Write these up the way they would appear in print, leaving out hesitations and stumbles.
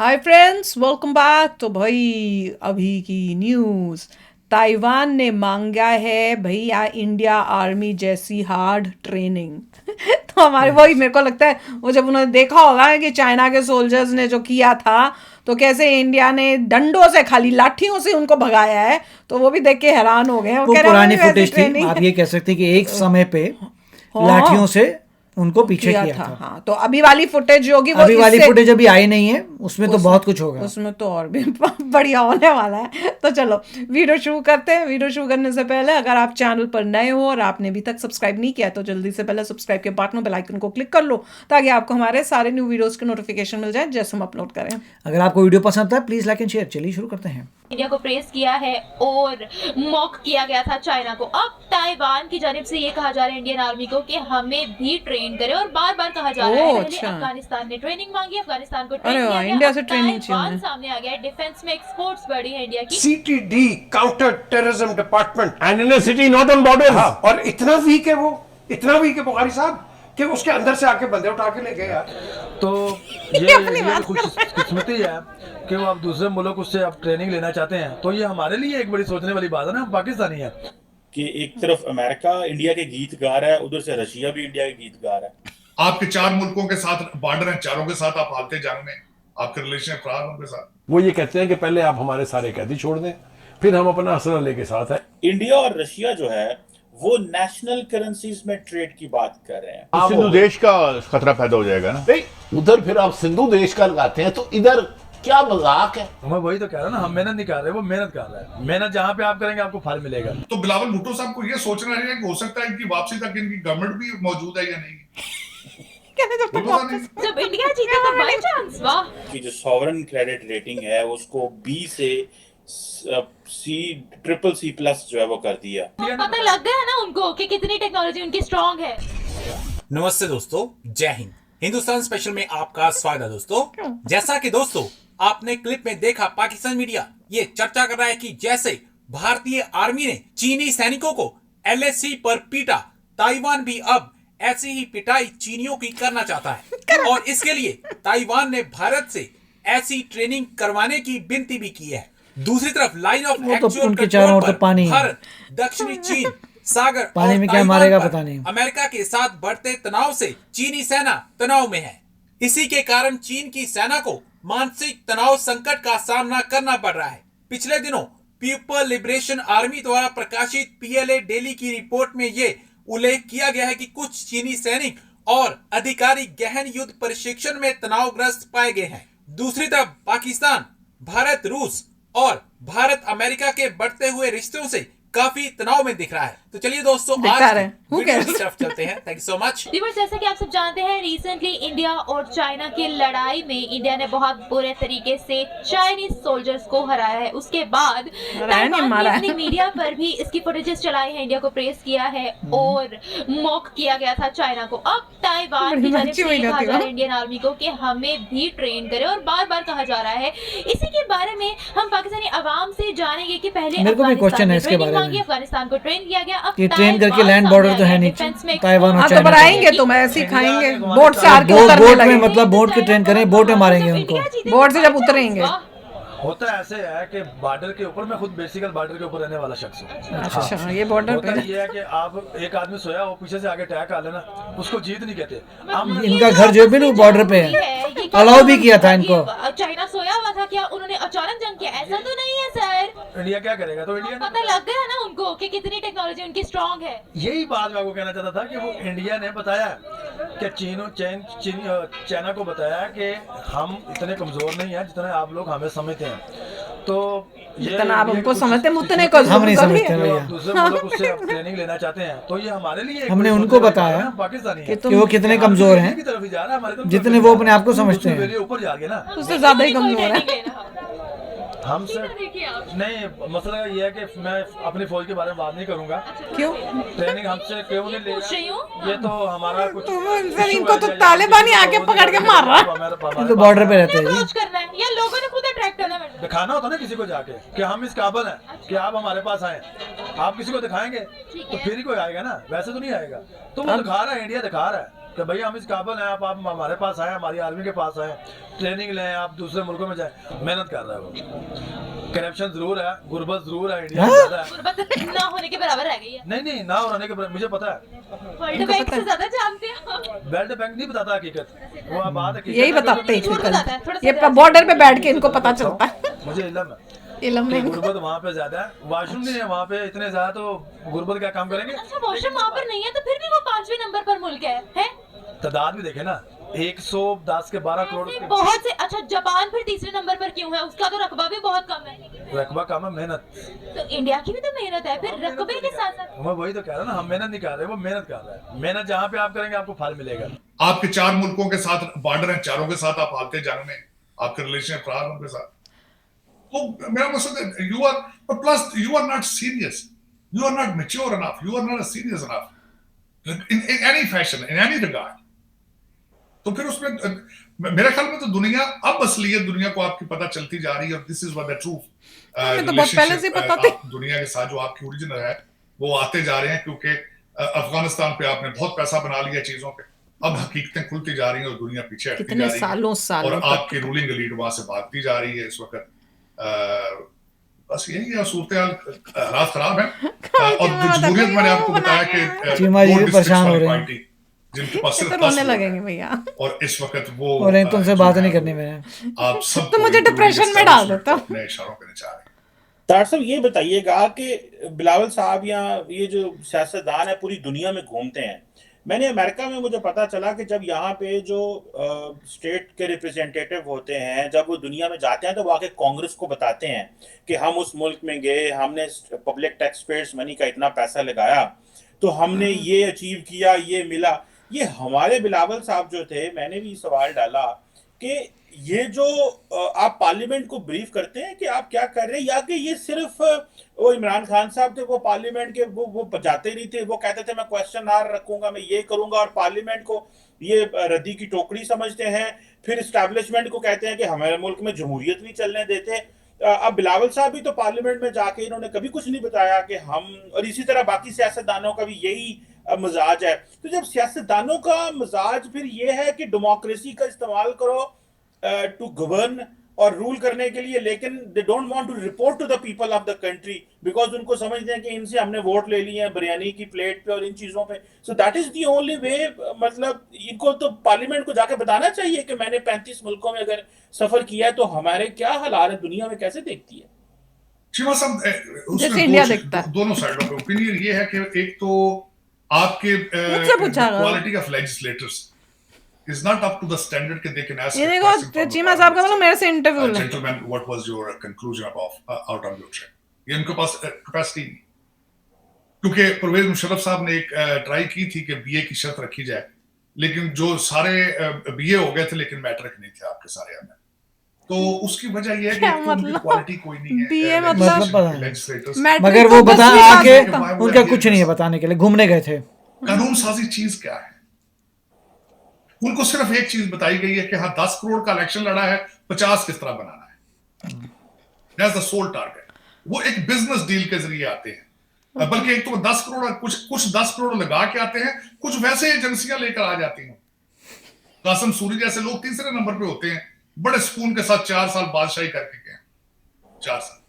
Hi friends, welcome back. तो भाई अभी की न्यूज़, ताइवान ने मांगा है भैया इंडिया आर्मी जैसी हार्ड ट्रेनिंग। तो हमारे वही मेरे को लगता है वो जब उन्होंने देखा होगा कि चाइना के सोल्जर्स ने जो किया था तो कैसे इंडिया ने डंडों से खाली लाठियों से उनको भगाया है, तो वो भी देख के हैरान हो गए हैं। वो वो कह रहे हैं पुरानी हमारी वैसी फुटेज थी। ट्रेनिंग आप है। ये कह सकते हैं कि एक समय पे लाठियों हाँ, से उनको पीछे किया था। हाँ, तो अभी वाली फुटेज जो होगी वो अभी वाली इससे फुटेज अभी आई नहीं है, उसमें तो उस बहुत कुछ होगा। उसमें तो और भी बढ़िया होने वाला है। तो चलो वीडियो शुरू करते हैं। वीडियो शुरू करने से पहले अगर आप चैनल पर नए हो और आपने अभी तक सब्सक्राइब नहीं किया तो जल्दी से पहले सब्सक्राइब के बटन बेल आइकन को क्लिक कर लो ताकि आपको हमारे सारे न्यू वीडियोस के नोटिफिकेशन मिल जाए जैसे हम अपलोड करें। अगर आपको वीडियो पसंद आता है प्लीज लाइक एंड शेयर। चलिए शुरू करते हैं। इंडिया को प्रेस किया है और मॉक किया गया था चाइना को। अब ताइवान की जानिब से ये कहा जा रहा है इंडियन आर्मी को कि हमें भी ट्रेन करे, और बार बार कहा जा रहा है। पहले अच्छा। अफगानिस्तान ने ट्रेनिंग मांगी, अफगानिस्तान को अरे ट्रेन वाह, किया गया। इंडिया अब से ट्रेनिंग चाहिए ताइवान उन्हें। सामने आ गया है। डिफेंस में एक्सपोर्ट्स बढ़ी है इंडिया की। CTD counter terrorism department and in city not on border. हाँ, और इतना वीक है वो, इतना वीक है बुखारी साहब कि उसके अंदर से आके बंदे उठा के ले गए यार। तो ये कुछ किस्मती है कि वो आप दूसरे मुल्क उससे आप ट्रेनिंग लेना चाहते हैं, तो ये हमारे लिए एक बड़ी सोचने वाली बात है ना। हम पाकिस्तानी हैं कि एक तरफ अमेरिका इंडिया के गीत गा रहा है, उधर से रशिया भी इंडिया के गीत गा रहा है। आपके 4 मुल्कों के साथ बॉर्डर हैं, चारों के साथ आप हालते जंग में, आपके रिलेशन खराब हैं उनके साथ। वो ये कहते हैं कि पहले आप हमारे सारे कैदी छोड़ दें, फिर हम अपना असला लेके साथ है। इंडिया और रशिया जो है वो नेशनल करेंसीज में ट्रेड की बात कर रहे हैं। तो सिंधु देश का खतरा पैदा हो जाएगा ना। नहीं, उधर फिर आप सिंधु देश का लगाते हैं तो इधर क्या मजाक है। मैं वही तो कह रहा हूँ ना, हम मेहनत नहीं कर रहे, वो मेहनत कर रहा है। मेहनत जहाँ पे आप करेंगे आपको फल मिलेगा। तो बिलावल भुट्टो साहब को ये सोचना है कि हो सकता है इनकी वापसी तक इनकी गवर्नमेंट भी मौजूद है या नहीं। जब इंडिया जीता तो बाय चांस वाह कि जो सॉवरन क्रेडिट रेटिंग है उसको बी से C++ जो है वो कर दिया। पता लग गया ना उनको कि कितनी टेक्नोलॉजी उनकी स्ट्रांग है। नमस्ते दोस्तों, जय हिंद। हिंदुस्तान स्पेशल में आपका स्वागत है दोस्तों। जैसा कि दोस्तों आपने क्लिप में देखा, पाकिस्तान मीडिया ये चर्चा कर रहा है कि जैसे भारतीय आर्मी ने चीनी सैनिकों को LAC पर पीटा, ताइवान भी अब ऐसी ही पिटाई चीनियों की करना चाहता है और इसके लिए ताइवान ने भारत से ऐसी ट्रेनिंग करवाने की विनती भी की है। दूसरी तरफ लाइन ऑफ एक्चुअल उनके चारों ओर तो पानी है। भारत, दक्षिणी चीन सागर पानी और में क्या ताइवान मारेगा पर पता नहीं। अमेरिका के साथ बढ़ते तनाव से चीनी सेना तनाव में है। इसी के कारण चीन की सेना को मानसिक तनाव संकट का सामना करना पड़ रहा है। पिछले दिनों पीपल लिबरेशन आर्मी द्वारा प्रकाशित PLA डेली की रिपोर्ट में ये उल्लेख किया गया है कि कुछ चीनी सैनिक और अधिकारी गहन युद्ध प्रशिक्षण में तनावग्रस्त पाए गए हैं। दूसरी तरफ पाकिस्तान भारत रूस और भारत अमेरिका के बढ़ते हुए रिश्तों से काफी तनाव में दिख रहा है। तो चलिए दोस्तों आज की वीडियो की तरफ चलते हैं। Thank you so much. Viewers, जैसा कि आप सब जानते हैं, रिसेंटली इंडिया और चाइना की लड़ाई में इंडिया ने बहुत बुरे तरीके से चाइनीज सोल्जर्स को हराया है। उसके बाद ताइवान ने अपनी मीडिया पर भी इसकी फुटेजेस चलाई है, इंडिया को प्रेस किया है और मॉक किया गया था चाइना को। अब ताइवान की जानिब से ये कहा जा रहा है इंडियन आर्मी को कि हमें भी ट्रेन करे, और बार बार कहा जा रहा है। इसी के बारे में हम पाकिस्तानी आवाम से जानेंगे कि पहले मेरे को भी क्वेश्चन है इसके बारे में। अफगानिस्तान को ट्रेन किया गया, अब ट्रेन करके लैंड बॉर्डर तो है नहीं ताइवान और तो चाइना। बनाएंगे तुम ऐसे ही खाएंगे बोट से आके बोट उतरने में लगे। मतलब बोट की ट्रेन करें, बोट में मारेंगे उनको। बोट से जब उतरेंगे। होता ऐसे है कि बॉर्डर के ऊपर, मैं खुद बेसिकल बॉर्डर के ऊपर रहने वाला शख्स हूँ। अच्छा, ये बॉर्डर होता पे ये है कि आप एक आदमी सोया वो पीछे से आगे अटैक कर लेना, उसको जीत नहीं कहते। इनका घर जो भी बॉर्डर पे है, अलाउ भी किया था इनको। चाइना सोया हुआ था क्या? उन्होंने अचानक जंग किया? ऐसा तो नहीं है सर। इंडिया क्या करेगा? तो इंडिया पता लग गया ना उनको कि कितनी टेक्नोलॉजी उनकी स्ट्रांग है। यही बात मैं आपको कहना चाहता था कि वो इंडिया ने बताया कि चाइना को बताया कि हम इतने कमजोर नहीं हैं जितने आप लोग हमें समझते हैं। तो जितना आप हमको समझते हैं उतने हम नहीं समझते भैया। दूसरे मुल्क उससे आप ट्रेनिंग लेना चाहते हैं तो ये हमारे लिए हमने उनको बताया पाकिस्तानी कि वो कितने कमजोर हैं, जितने वो अपने आप को समझते हैं। ऊपर जा गया ना, उससे ज्यादा ही कमजोर है। हमसे नहीं, मसला ये है कि मैं अपनी फौज के बारे में बात नहीं करूंगा। क्यों? ट्रेनिंग हमसे क्यों नहीं ले? ये तो हमारा कुछ इनको तो तालिबान ही आके पकड़ के मार रहा है। तो बॉर्डर पे रहते हैं जी। करना है या लोगों ने खुद अट्रैक्ट करना है? दिखाना होता ना किसी को जाके कि हम इस काबिल हैं कि आप हमारे पास आए। आप किसी को दिखाएंगे तो फिर ही कोई आएगा ना, वैसे तो नहीं आएगा। तो वो दिखा रहा है, इंडिया दिखा रहा है कि भैया हम इस काबिल हैं, आप हमारे पास आए, हमारी आर्मी के पास आए, ट्रेनिंग लें, आप दूसरे मुल्कों में जाए। मेहनत कर रहा है वो। करप्शन जरूर है, गुर्बत जरूर है, इंडिया में ज्यादा है। गुर्बत ना होने के बराबर रह गई है। नहीं ना होने के मुझे पता है। वर्ल्ड बैंक से ज्यादा जानते हैं आप। वर्ल्ड बैंक नहीं बताता हकीकत, वो बात है यही बताते झूठ बताता है, थोड़ा हैं, सा ये बॉर्डर पे बैठ के इनको पता चलता है। मुझे इल्म है इल्म कि नहीं। गुर्बत वहाँ पे ज्यादा है, वॉशरूम नहीं है वहाँ पे इतने ज्यादा, तो गुर्बत क्या काम करेंगे। अच्छा, वॉशरूम वहाँ पर नहीं है तो फिर भी वो 5वें नंबर पर मुल्क है? तादाद भी देखे ना, 110 के 12 करोड़ ऐसे बहुत से। अच्छा, जापान फिर तीसरे नंबर पर क्यों है? उसका तो रकबा भी बहुत कम है। रकबा कम है, मेहनत। तो इंडिया की भी तो मेहनत है, फिर रकबे के साथ साथ। मैं वही तो कह रहा हूँ ना, हम मेहनत नहीं कर रहे, वो मेहनत कर रहा है। मेहनत जहाँ पे आप करेंगे आपको फल मिलेगा। आपके 4 मुल्कों के साथ बॉर्डर हैं, चारों के साथ आप हालते जंग में, आपके रिलेशन खराब उनके साथ। तो मेरा मकसद है you are, plus you are not serious, you are not mature enough, you are not serious enough in any fashion, in any regard. तो फिर उसमें मेरे ख्याल में तो दुनिया, अब असलियत दुनिया को आपकी पता चलती जा रही है। और this is what the truth हमें तो बहुत पहले से पता थी। दुनिया के साथ जो आपकी ओरिजिनल है वो आते जा रहे हैं, क्योंकि अफगानिस्तान पे आपने बहुत पैसा बना लिया चीजों पे, अब हकीकतें खुलती जा रही हैं और दुनिया पीछे हटती कितने जा रही सालों है, और तक। आपकी रूलिंग एलीट वहां से भागती जा रही है इस वक्त। बस यही है सूरत हालात खराब है। और जमहूरियत मैंने आपको बताया कि चीमा जी भी परेशान हो रहे हैं, जिनके पास सिर्फ तो 10 रोने लोग लगेंगे हैं। भैया। और इस वक्त वो और तुमसे बात नहीं करनी मैंने। आप सब तो मुझे डिप्रेशन में डाल देता। नए इशारों पे नचा रहे हैं। तार साहब ये बताइएगा कि बिलावल साहब या ये जो सियासतदान है पूरी दुनिया में घूमते हैं। मैंने अमेरिका में मुझे पता चला कि जब यहाँ पे जो स्टेट के रिप्रेजेंटेटिव होते हैं, जब वो दुनिया में जाते हैं तो वो आके कांग्रेस को बताते हैं कि हम उस मुल्क में गए, हमने पब्लिक टैक्स पेयर्स मनी का इतना पैसा लगाया, तो हमने ये अचीव किया, ये मिला। ये हमारे बिलावल साहब जो थे, मैंने भी सवाल डाला कि ये जो आप पार्लियामेंट को ब्रीफ करते हैं कि आप क्या कर रहे हैं, या कि ये सिर्फ वो इमरान खान साहब थे, वो पार्लियामेंट के वो बजाते नहीं थे, वो कहते थे मैं क्वेश्चन आवर रखूंगा, मैं ये करूंगा, और पार्लियामेंट को ये रद्दी की टोकरी समझते हैं, फिर एस्टैब्लिशमेंट को कहते हैं कि हमारे मुल्क में जमहूरियत नहीं चलने देते। अब बिलावल साहब भी तो पार्लियामेंट में जाके इन्होंने कभी कुछ नहीं बताया कि हम, और इसी तरह बाकी सियासतदानों का भी यही मजाज है। तो जब सियासतदानों का मजाज फिर ये है कि डेमोक्रेसी का इस्तेमाल करो टू गवर्न और रूल करने के लिए, लेकिन they don't want to report to the people of the country, because उनको समझते हैं कि इनसे हमने वोट ले लिए हैं बिरयानी की प्लेट पे और इन चीजों पे। So that is the only way. मतलब इनको तो पार्लियामेंट को जाके बताना चाहिए कि मैंने 35 मुल्कों में अगर सफर किया है तो हमारे क्या हालात है, दुनिया में कैसे देखती है। शिवा साहब, जैसे इंडिया देखता है। दोनों साइडों पे ओपिनियन ये है कि एक तो आपके quality of legislators is not up to the standard that they can ask. ये देखो चीमा साहब का मतलब मेरे से इंटरव्यू ले। Gentlemen, what was your conclusion out on your trip? ये उनके पास कैपेसिटी नहीं, क्योंकि परवेज मुशर्रफ साहब ने एक ट्राई की थी कि बीए की शर्त रखी जाए, लेकिन जो सारे बीए हो गए थे लेकिन मैट्रिक नहीं थे आपके सारे में। तो उसकी वजह ये है कि उनकी क्वालिटी कोई नहीं है। बीए मतलब लेजिस्लेटर्स, मगर वो बता आके उनका कुछ नहीं है बताने के लिए, घूमने गए थे। कानून साजी चीज क्या है? उनको सिर्फ एक चीज बताई गई है कि हाँ 10 करोड़ का इलेक्शन लड़ा है, 50 किस तरह बनाना है। That's the sole target. वो एक बिजनेस डील के जरिए आते हैं, बल्कि एक तो 10 करोड़ कुछ 10 करोड़ लगा के आते हैं, कुछ वैसे एजेंसियां लेकर आ जाती हैं। कासिम सूरी जैसे लोग तीसरे नंबर पे होते हैं, बड़े सुकून के साथ 4 साल बादशाही करके गए, 4 साल।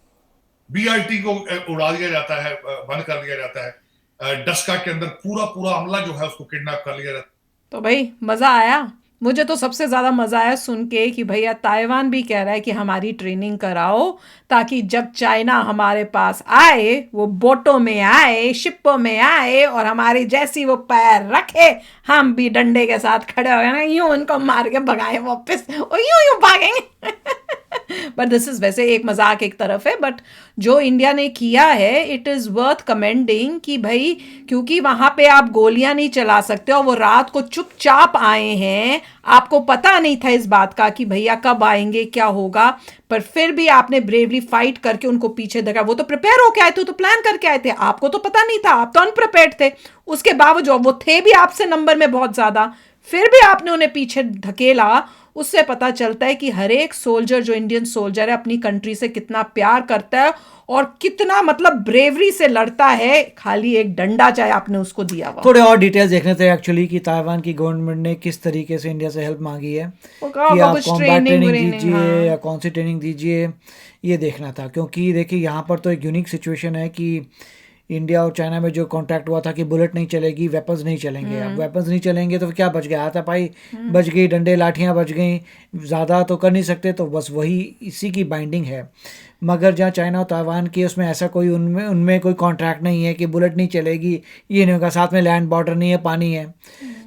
बीआईटी को उड़ा दिया जाता है, बंद कर दिया जाता है। डस्का के अंदर पूरा अमला जो है उसको किडनैप कर लिया जाता है। तो भाई मजा आया। मुझे तो सबसे ज्यादा मजा आया सुन के कि भैया ताइवान भी कह रहा है कि हमारी ट्रेनिंग कराओ, ताकि जब चाइना हमारे पास आए, वो बोटों में आए, शिपों में आए, और हमारी जैसी वो पैर रखे, हम भी डंडे के साथ खड़े हो गए ना, यूं उनको मार के भगाए वापस, और यूं भागेंगे। बट दिस इज वैसे एक मजाक एक तरफ है, बट जो इंडिया ने किया है इट इज़ वर्थ कमेंडिंग कि भाई, क्योंकि वहाँ पे आप गोलियां नहीं चला सकते, और वो रात को चुपचाप आए हैं, आपको पता नहीं था इस बात का कि भैया कब आएंगे, क्या होगा, पर फिर भी आपने ब्रेवली फाइट करके उनको पीछे धका। वो तो प्रिपेयर होके आए थे, तो प्लान करके आए थे, आपको तो पता नहीं था, आप तो अनप्रिपेयर्ड थे। उसके बावजूद वो थे भी आपसे नंबर में बहुत ज़्यादा, फिर भी आपने उन्हें पीछे धकेला, उससे पता चलता है कि हर एक सोल्जर जो इंडियन सोल्जर है अपनी कंट्री से कितना प्यार करता है और कितना मतलब ब्रेवरी से लड़ता है, खाली एक डंडा चाहे आपने उसको दिया हुआ। थोड़े और डिटेल्स देखने थे एक्चुअली कि ताइवान की गवर्नमेंट ने किस तरीके से इंडिया से हेल्प मांगी है कि आप कॉम्बैट ट्रेनिंग दीजिए या कौन सी ट्रेनिंग दीजिए, ये देखना था। क्योंकि देखिए यहाँ पर तो एक यूनिक सिचुएशन है कि इंडिया और चाइना में जो कॉन्ट्रैक्ट हुआ था कि बुलेट नहीं चलेगी, वेपन्स नहीं चलेंगे। अब वेपन्स नहीं चलेंगे तो क्या बच गया? हाथापाई बच गई, डंडे लाठियाँ बच गई, ज़्यादा तो कर नहीं सकते, तो बस वही इसी की बाइंडिंग है। मगर जहाँ चाइना और ताइवान की उसमें ऐसा कोई उनमें कोई कॉन्ट्रैक्ट नहीं है कि बुलेट नहीं चलेगी, ये नहीं होगा, साथ में लैंड बॉर्डर नहीं है, पानी है।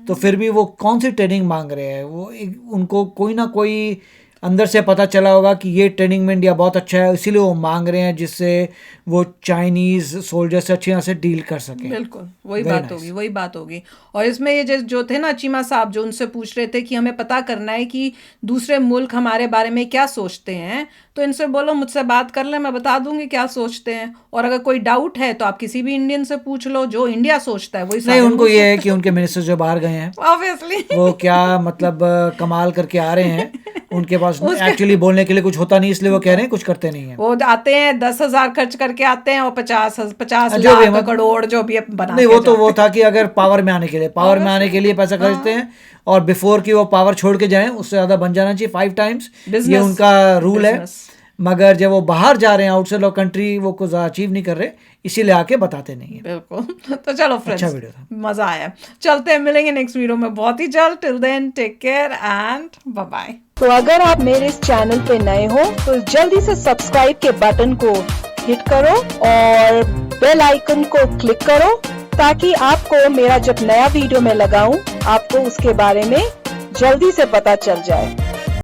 तो फिर भी वो कौन सी ट्रेनिंग मांग रहे हैं? वो उनको कोई ना कोई अंदर से पता चला होगा कि ये ट्रेनिंग में इंडिया बहुत अच्छा है, इसीलिए वो मांग रहे हैं जिससे वो चाइनीज़ सोल्जर से अच्छी तरह से डील कर सकें। बिल्कुल वही बात होगी। और इसमें ये जो थे ना चीमा साहब, जो उनसे पूछ रहे थे कि हमें पता करना है कि दूसरे मुल्क हमारे बारे में क्या सोचते हैं, तो इनसे बोलो मुझसे बात कर ले, मैं बता दूंगी क्या सोचते हैं। और अगर कोई डाउट है तो आप किसी भी इंडियन से पूछ लो, जो इंडिया सोचता है वही। नहीं, उनको ये है कि उनके मिनिस्टर जो बाहर गए हैं ऑब्वियसली वो क्या मतलब कमाल करके आ रहे हैं, उनके पास एक्चुअली बोलने के लिए कुछ होता नहीं, इसलिए वो कह रहे हैं कुछ करते नहीं है। वो आते हैं 10,000 खर्च करके आते हैं और 50 लाख करोड़ जो भी बना। नहीं, वो था कि अगर पावर में आने के लिए पैसा खर्चते हैं और बिफोर की वो पावर छोड़ के जाएं उससे ज्यादा बन जाना चाहिए 5 टाइम्स, ये उनका रूल है। मगर जब वो बाहर जा रहे हैं आउटसाइड ऑफ कंट्री, वो कुछ अचीव नहीं कर रहे, इसीलिए आके बताते नहीं है। बिल्कुल। तो चलो फ्रेंड्स, अच्छा वीडियो था, मजा आया। चलते हैं, मिलेंगे नेक्स्ट वीडियो में बहुत ही जल्द। Till then take care and bye bye. तो अगर आप मेरे इस चैनल पे नए हो तो जल्दी से सब्सक्राइब के बटन को हिट करो और बेल आइकन को क्लिक करो, ताकि आपको मेरा जब नया वीडियो मैं लगाऊं आपको उसके बारे में जल्दी से पता चल जाए।